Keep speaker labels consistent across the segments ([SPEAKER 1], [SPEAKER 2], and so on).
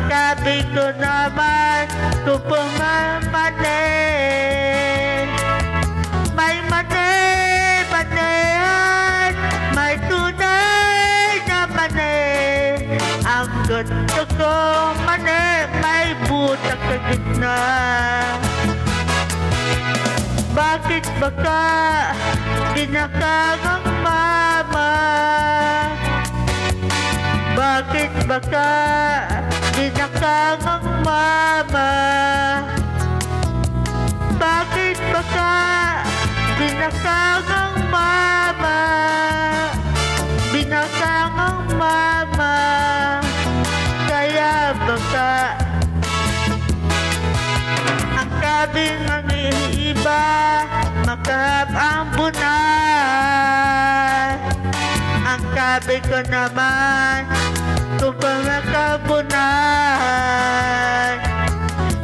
[SPEAKER 1] sabi ko naman kung pumamanin. May mani-manihan, may tunay na mani. Ang gusto ko mani, may butak sa gitna. Bakit baka kinakagang mama? Bakit baka kinakagang mama? Bakit baka kinakagang mama? Binakangang mama. Kaya baka ang kabing ang iiba, makahap ang bunay. Ang kabi ko naman kung pagkabunay.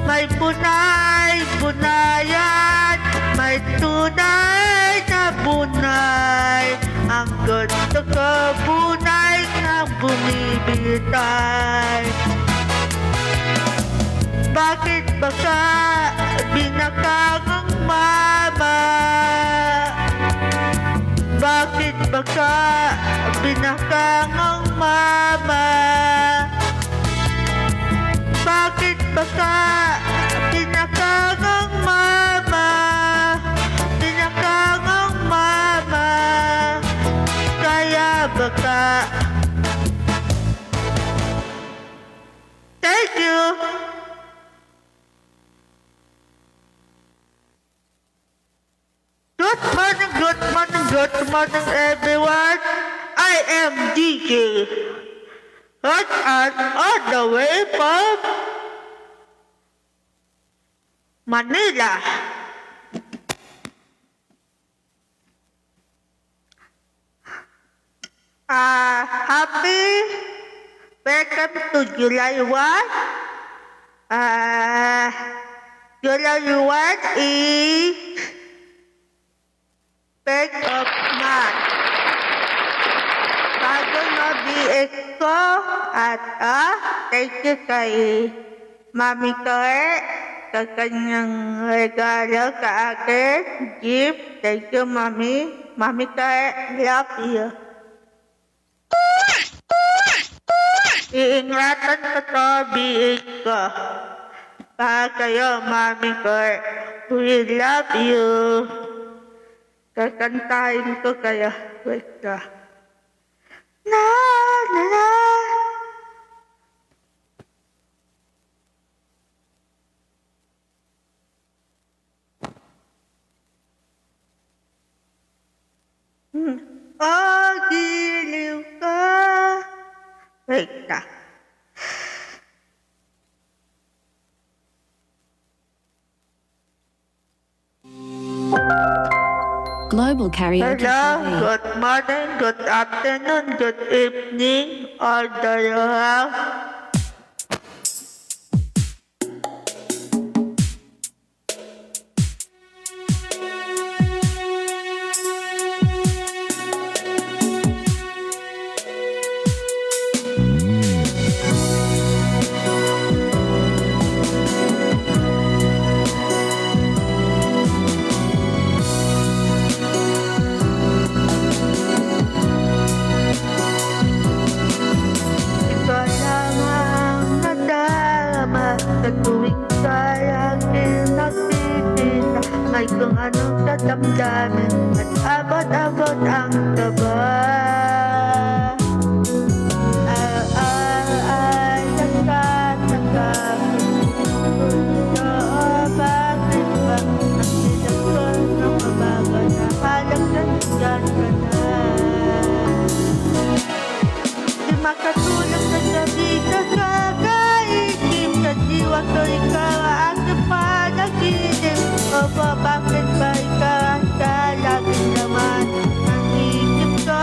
[SPEAKER 1] May bunay-bunayan, may tunay na bunay. Ang gusto ko bunay ng bumibitay. Bakit baka binakagang mama? Bakit baka binakagang mama? Bakit baka binakagang mama? Binakagang mama. Kaya baka. Thank you. Good morning everyone. I am DJ. Hot and all the way from Manila. Happy welcome to July 1. July 1 is Back of March. Bago na BX ko at thank you kay Mami Koe sa kanyang regalo sa akin, gift. Thank you, Mami. Mami Koe, love you. Iingatan ko to BX ko. Para kayo, Mami Koe. We love you. Kakantahin ko kaya. Wait ka. Na, na, na. Oh, giliw ka. Wait ka.
[SPEAKER 2] Global Karaoke
[SPEAKER 1] Hello,
[SPEAKER 2] TV.
[SPEAKER 1] good morning, good afternoon, good evening, all the love. Sa tuwing kaya kinakikita, may kung anong katamdamin at abot-abot ang taba. Ay, nagkataka, bakit ba ang sinagpon ng mabaga na halang nandiyan ka na? Di makatulog sa gabi ka kakaisip sa diwa ko ikaw ang panaginip. Opo, bakit ba ikaw ang lagi naman ang isip ko?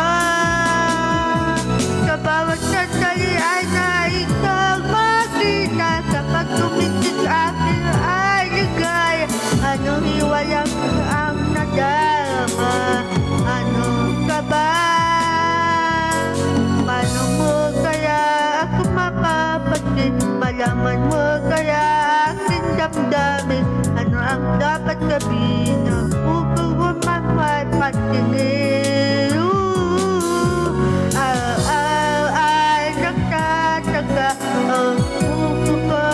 [SPEAKER 1] damdamin? Ano ang dapat sabihin ng upang umamay patingin? Araw-araw ay nagtataka ang puso ko,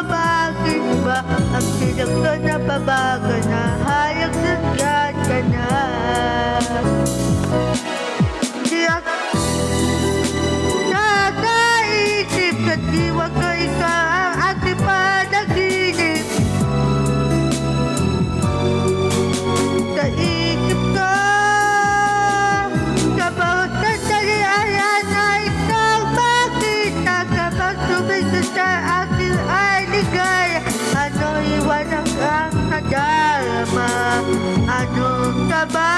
[SPEAKER 1] bakit ba ang silak ko na babaga na hayag nandiyan ka na? Tiyak nakaisip sa diwa ko, ikaw ang aking panaginip. Sa isip ko, sa bawat sandali ay isang makita. Kapag sumigil sa akin ay ligaya, ano iwanag ang nadarama? Anong taba?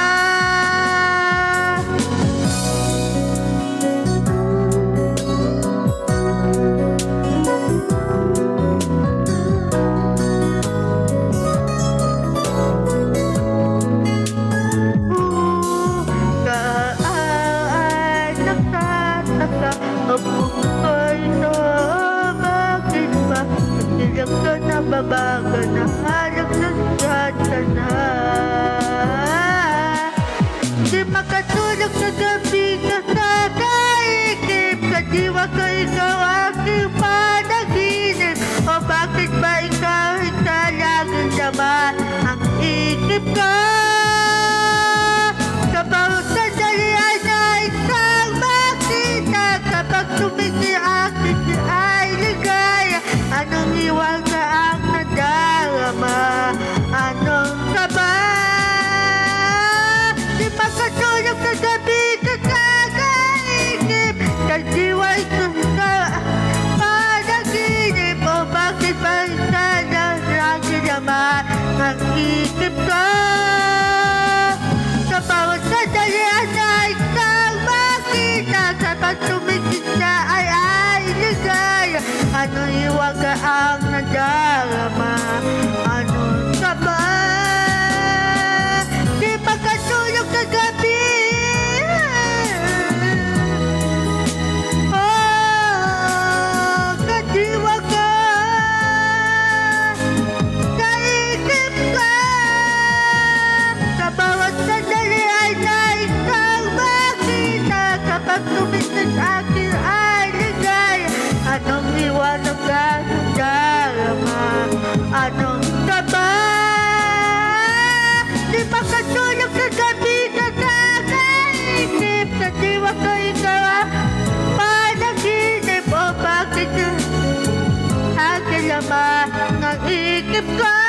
[SPEAKER 1] Babaga na halag nandiyan ka na. Di makatulog sa gabi ka sa kaisip, sa diwa ko ikaw aking panaginip. O bakit ba ikaw laging naman ang isip ko? Sa bawat sandali ay isang makita. Kapag tumingin akin ay ligaya, anong iwan ka ang nadarama? Anong taba? Di makatulog sa gabi ka kakaisip, sa diwa ito ka panaginip. O bakit ba sana lagi naman ang isip ko? Sa bawat sandali ay isang makita. Kapag tumingin na ay ligaya, anong iwan ka ang nadarama? Anong taba? Di makatulog sa gabi. Oh, kadiwa ka sa isip ko. Sa bawat sandali ay isang makita. Kapag tumingin sa akin ay ligaya, anong iwanag ang nadarama? Anong taba? Di makatulog sa gabi ka kakaisip, sa diwa ko ikaw ang panaginip. O bakit akin naman ang isip ko?